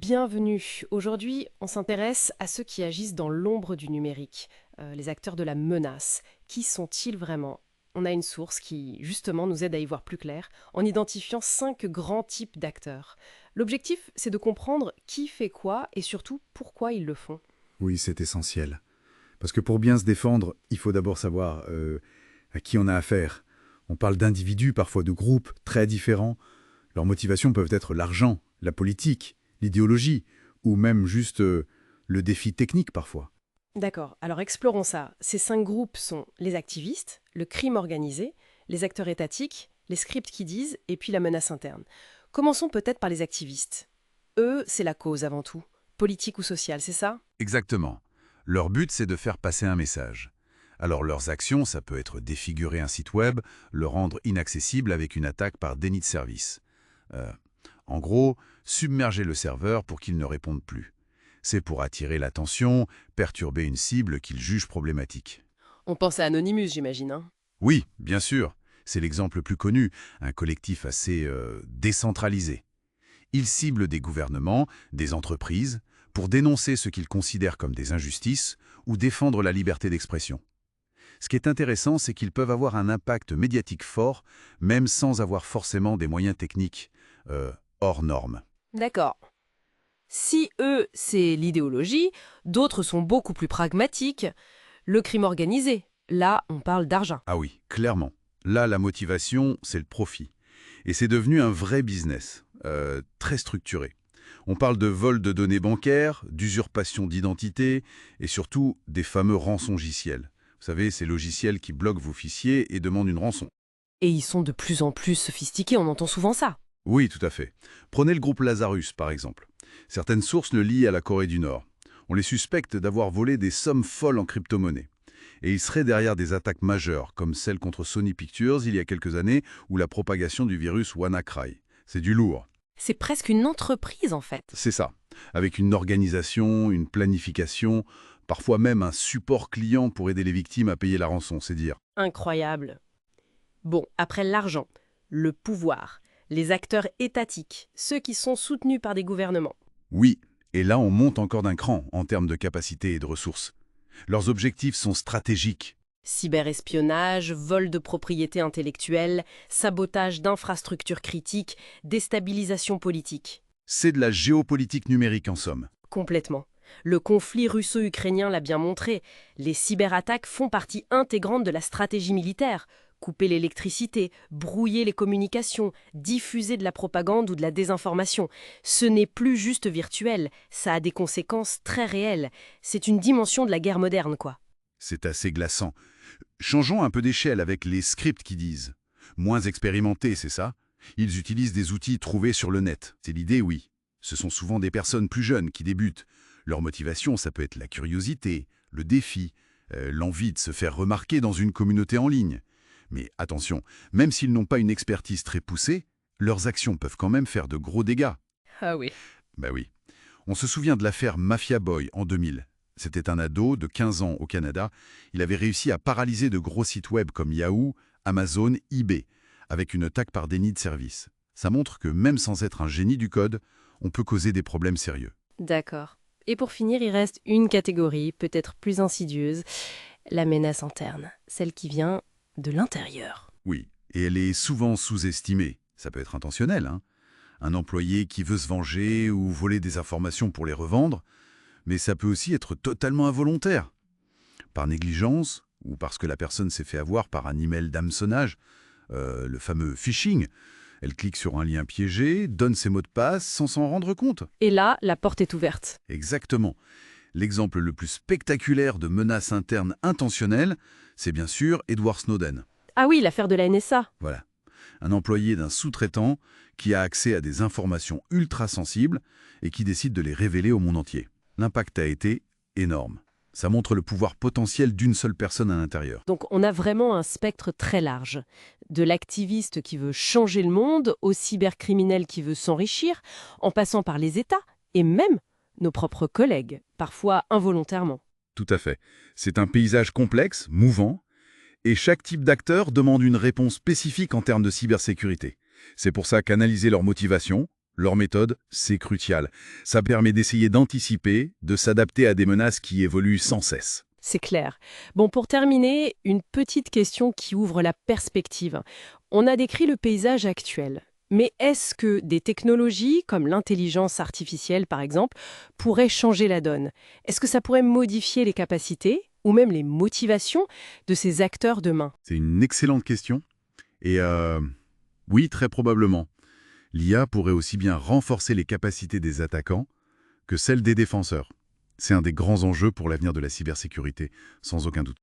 Bienvenue. Aujourd'hui, on s'intéresse à ceux qui agissent dans l'ombre du numérique, les acteurs de la menace. Qui sont-ils vraiment? On a une source qui, justement, nous aide à y voir plus clair en identifiant 5 grands types d'acteurs. L'objectif, c'est de comprendre qui fait quoi et surtout pourquoi ils le font. Oui, c'est essentiel. Parce que pour bien se défendre, il faut d'abord savoir à qui on a affaire. On parle d'individus, parfois de groupes, très différents. Leurs motivations peuvent être l'argent, la politique, l'idéologie, ou même juste le défi technique parfois. D'accord, alors explorons ça. Ces 5 groupes sont les activistes, le crime organisé, les acteurs étatiques, les scripts qui disent et puis la menace interne. Commençons peut-être par les activistes. Eux, c'est la cause avant tout. Politique ou sociale, c'est ça? Exactement. Leur but, c'est de faire passer un message. Alors leurs actions, ça peut être défigurer un site web, le rendre inaccessible avec une attaque par déni de service. En gros, submerger le serveur pour qu'il ne réponde plus. C'est pour attirer l'attention, perturber une cible qu'ils jugent problématique. On pense à Anonymous, j'imagine, hein? Oui, bien sûr, c'est l'exemple le plus connu, un collectif assez décentralisé. Ils ciblent des gouvernements, des entreprises, pour dénoncer ce qu'ils considèrent comme des injustices ou défendre la liberté d'expression. Ce qui est intéressant, c'est qu'ils peuvent avoir un impact médiatique fort, même sans avoir forcément des moyens techniques hors normes. D'accord. Si eux, c'est l'idéologie, d'autres sont beaucoup plus pragmatiques. Le crime organisé, là, on parle d'argent. Ah oui, clairement. Là, la motivation, c'est le profit. Et c'est devenu un vrai business, très structuré. On parle de vol de données bancaires, d'usurpation d'identité et surtout des fameux rançongiciels. Vous savez, ces logiciels qui bloquent vos fichiers et demandent une rançon. Et ils sont de plus en plus sophistiqués, on entend souvent ça. Oui, tout à fait. Prenez le groupe Lazarus, par exemple. Certaines sources le lient à la Corée du Nord. On les suspecte d'avoir volé des sommes folles en crypto-monnaie. Et ils seraient derrière des attaques majeures, comme celle contre Sony Pictures il y a quelques années, ou la propagation du virus WannaCry. C'est du lourd. C'est presque une entreprise, en fait. C'est ça. Avec une organisation, une planification, parfois même un support client pour aider les victimes à payer la rançon, c'est dire. Incroyable. Bon, après l'argent, le pouvoir, les acteurs étatiques, ceux qui sont soutenus par des gouvernements. Oui, et là on monte encore d'un cran en termes de capacité et de ressources. Leurs objectifs sont stratégiques. Cyberespionnage, vol de propriété intellectuelle, sabotage d'infrastructures critiques, déstabilisation politique. C'est de la géopolitique numérique en somme. Complètement. Le conflit russo-ukrainien l'a bien montré. Les cyberattaques font partie intégrante de la stratégie militaire. Couper l'électricité, brouiller les communications, diffuser de la propagande ou de la désinformation. Ce n'est plus juste virtuel, ça a des conséquences très réelles. C'est une dimension de la guerre moderne, quoi. C'est assez glaçant. Changeons un peu d'échelle avec les scripts qui disent. Moins expérimentés, c'est ça? Ils utilisent des outils trouvés sur le net. C'est l'idée, oui. Ce sont souvent des personnes plus jeunes qui débutent. Leur motivation, ça peut être la curiosité, le défi, l'envie de se faire remarquer dans une communauté en ligne. Mais attention, même s'ils n'ont pas une expertise très poussée, leurs actions peuvent quand même faire de gros dégâts. Ah oui. Ben oui. On se souvient de l'affaire Mafia Boy en 2000. C'était un ado de 15 ans au Canada. Il avait réussi à paralyser de gros sites web comme Yahoo, Amazon, eBay, avec une attaque par déni de service. Ça montre que même sans être un génie du code, on peut causer des problèmes sérieux. D'accord. Et pour finir, il reste une catégorie, peut-être plus insidieuse, la menace interne, celle qui vient de l'intérieur. Oui, et elle est souvent sous-estimée. Ça peut être intentionnel, hein. Un employé qui veut se venger ou voler des informations pour les revendre, mais ça peut aussi être totalement involontaire. Par négligence, ou parce que la personne s'est fait avoir par un email d'hameçonnage, le fameux phishing. Elle clique sur un lien piégé, donne ses mots de passe sans s'en rendre compte. Et là, la porte est ouverte. Exactement. L'exemple le plus spectaculaire de menace interne intentionnelle, c'est bien sûr Edward Snowden. Ah oui, l'affaire de la NSA. Voilà. Un employé d'un sous-traitant qui a accès à des informations ultra sensibles et qui décide de les révéler au monde entier. L'impact a été énorme. Ça montre le pouvoir potentiel d'une seule personne à l'intérieur. Donc on a vraiment un spectre très large. De l'activiste qui veut changer le monde, au cybercriminel qui veut s'enrichir, en passant par les États et même nos propres collègues, parfois involontairement. Tout à fait. C'est un paysage complexe, mouvant, et chaque type d'acteur demande une réponse spécifique en termes de cybersécurité. C'est pour ça qu'analyser leur motivation, Leur méthode, c'est crucial. Ça permet d'essayer d'anticiper, de s'adapter à des menaces qui évoluent sans cesse. C'est clair. Bon, pour terminer, une petite question qui ouvre la perspective. On a décrit le paysage actuel. Mais est-ce que des technologies, comme l'intelligence artificielle par exemple, pourraient changer la donne? Est-ce que ça pourrait modifier les capacités ou même les motivations de ces acteurs demain? C'est une excellente question. Et oui, très probablement. L'IA pourrait aussi bien renforcer les capacités des attaquants que celles des défenseurs. C'est un des grands enjeux pour l'avenir de la cybersécurité, sans aucun doute.